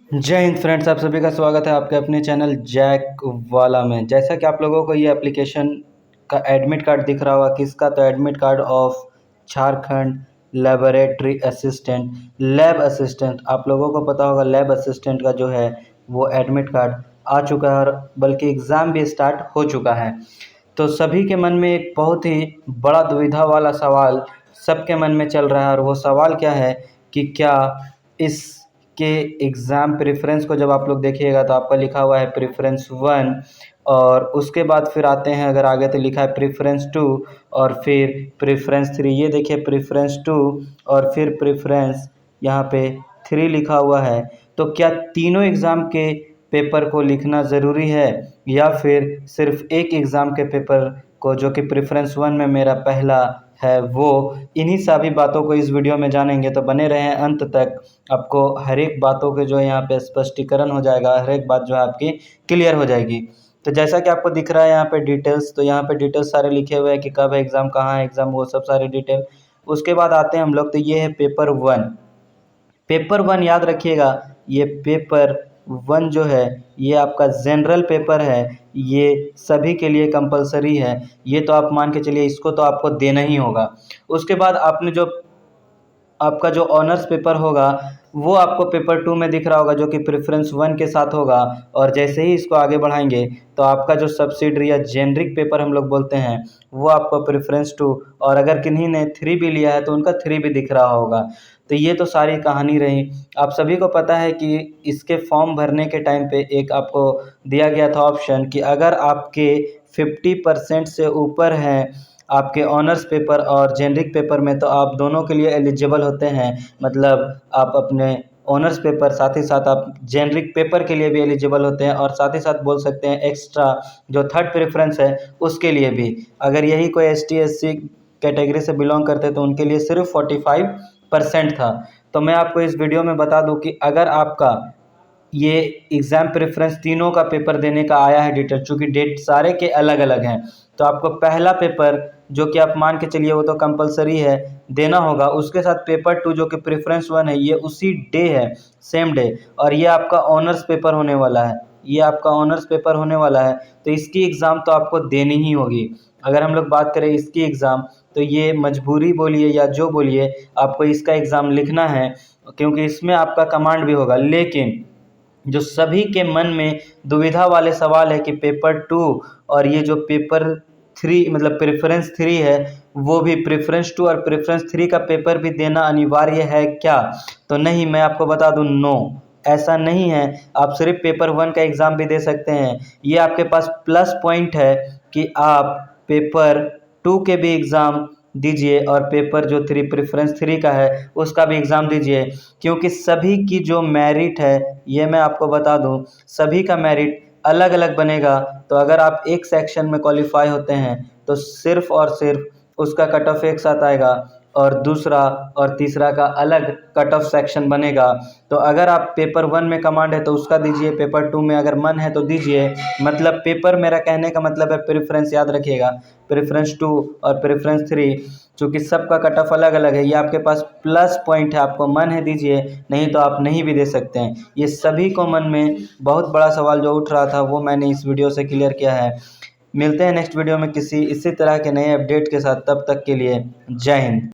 जय हिंद फ्रेंड्स, आप सभी का स्वागत है आपके अपने चैनल जैक वाला में। जैसा कि आप लोगों को ये एप्लीकेशन का एडमिट कार्ड दिख रहा होगा किसका, तो admit card of Jharkhand laboratory assistant, lab assistant. आप लोगों को पता होगा लैब असिस्टेंट का जो है वो एडमिट कार्ड आ चुका है, और बल्कि एग्ज़ाम भी स्टार्ट हो चुका है। तो सभी के मन में एक बहुत ही बड़ा दुविधा वाला सवाल सबके मन में चल रहा है, और वो सवाल क्या है कि क्या इसके एग्ज़ाम प्रेफरेंस को जब आप लोग देखिएगा तो आपका लिखा हुआ है प्रेफरेंस 1, और उसके बाद फिर आते हैं अगर आगे तो लिखा है प्रेफरेंस 2, और फिर प्रेफरेंस 3। ये देखिए प्रेफरेंस 2 और फिर प्रेफरेंस यहाँ पे 3 लिखा हुआ है। तो क्या तीनों एग्ज़ाम के पेपर को लिखना ज़रूरी है, या फिर सिर्फ एक एग्ज़ाम के पेपर को, जो कि प्रेफरेंस 1 में मेरा पहला है वो? इन्हीं सभी बातों को इस वीडियो में जानेंगे, तो बने रहें अंत तक। आपको हर एक बातों के जो है यहाँ पे स्पष्टीकरण हो जाएगा, हर एक बात जो है आपकी क्लियर हो जाएगी। तो जैसा कि आपको दिख रहा है यहाँ पे डिटेल्स, तो यहाँ पे डिटेल्स सारे लिखे हुए हैं कि कब है एग्ज़ाम, कहाँ है एग्ज़ाम, वो सब सारी डिटेल। उसके बाद आते हैं हम लोग, तो ये है पेपर 1। पेपर 1 याद रखिएगा, ये पेपर 1 जो है ये आपका जनरल पेपर है, ये सभी के लिए कंपलसरी है। ये तो आप मान के चलिए, इसको तो आपको देना ही होगा। उसके बाद आपने जो आपका जो ऑनर्स पेपर होगा वो आपको पेपर 2 में दिख रहा होगा, जो कि प्रेफरेंस 1 के साथ होगा। और जैसे ही इसको आगे बढ़ाएंगे तो आपका जो सब्सिडरी या जेनरिक पेपर हम लोग बोलते हैं वो आपको प्रेफरेंस 2, और अगर किन्हीं ने 3 भी लिया है तो उनका 3 भी दिख रहा होगा। तो ये तो सारी कहानी रही। आप सभी को पता है कि इसके फॉर्म भरने के टाइम पे एक आपको दिया गया था ऑप्शन कि अगर आपके 50% से ऊपर हैं आपके ऑनर्स पेपर और जेनरिक पेपर में, तो आप दोनों के लिए एलिजिबल होते हैं। मतलब आप अपने ऑनर्स पेपर साथ ही साथ आप जेनरिक पेपर के लिए भी एलिजिबल होते हैं, और साथ ही साथ बोल सकते हैं एक्स्ट्रा जो थर्ड प्रेफरेंस है उसके लिए भी। अगर यही कोई ST SC कैटेगरी से बिलोंग करते तो उनके लिए सिर्फ 45% था। तो मैं आपको इस वीडियो में बता दूं कि अगर आपका ये एग्ज़ाम प्रेफरेंस तीनों का पेपर देने का आया है डिटेल, चूँकि डेट सारे के अलग अलग हैं, तो आपको पहला पेपर जो कि आप मान के चलिए वो तो कंपलसरी है देना होगा। उसके साथ पेपर 2 जो कि प्रेफरेंस 1 है ये उसी डे है, सेम डे, और ये आपका ऑनर्स पेपर होने वाला है। ये आपका ऑनर्स पेपर होने वाला है, तो इसकी एग्ज़ाम तो आपको देनी ही होगी। अगर हम लोग बात करें इसकी एग्ज़ाम, तो ये मजबूरी बोलिए या जो बोलिए, आपको इसका एग्ज़ाम लिखना है, क्योंकि इसमें आपका कमांड भी होगा। लेकिन जो सभी के मन में दुविधा वाले सवाल है कि पेपर 2 और ये जो पेपर 3 मतलब प्रेफरेंस 3 है, वो भी प्रेफरेंस 2 और प्रेफरेंस 3 का पेपर भी देना अनिवार्य है क्या? तो नहीं, मैं आपको बता दूं, नो, ऐसा नहीं है। आप सिर्फ पेपर 1 का एग्ज़ाम भी दे सकते हैं। ये आपके पास प्लस पॉइंट है कि आप पेपर 2 के भी एग्ज़ाम दीजिए, और पेपर जो 3 प्रेफरेंस 3 का है उसका भी एग्ज़ाम दीजिए। क्योंकि सभी की जो मेरिट है, ये मैं आपको बता दूं, सभी का मेरिट अलग अलग बनेगा। तो अगर आप एक सेक्शन में क्वालिफाई होते हैं तो सिर्फ और सिर्फ उसका कट ऑफ एक साथ आएगा, और दूसरा और तीसरा का अलग कट ऑफ सेक्शन बनेगा। तो अगर आप पेपर 1 में कमांड है तो उसका दीजिए, पेपर 2 में अगर मन है तो दीजिए। मतलब पेपर, मेरा कहने का मतलब है प्रेफरेंस, याद रखिएगा, प्रेफरेंस 2 और प्रेफरेंस 3, चूँकि सबका कट ऑफ अलग अलग है। ये आपके पास प्लस पॉइंट है, आपको मन है दीजिए, नहीं तो आप नहीं भी दे सकते हैं। ये सभी को मन में बहुत बड़ा सवाल जो उठ रहा था वो मैंने इस वीडियो से क्लियर किया है। मिलते हैं नेक्स्ट वीडियो में किसी इसी तरह के नए अपडेट के साथ, तब तक के लिए जय हिंद।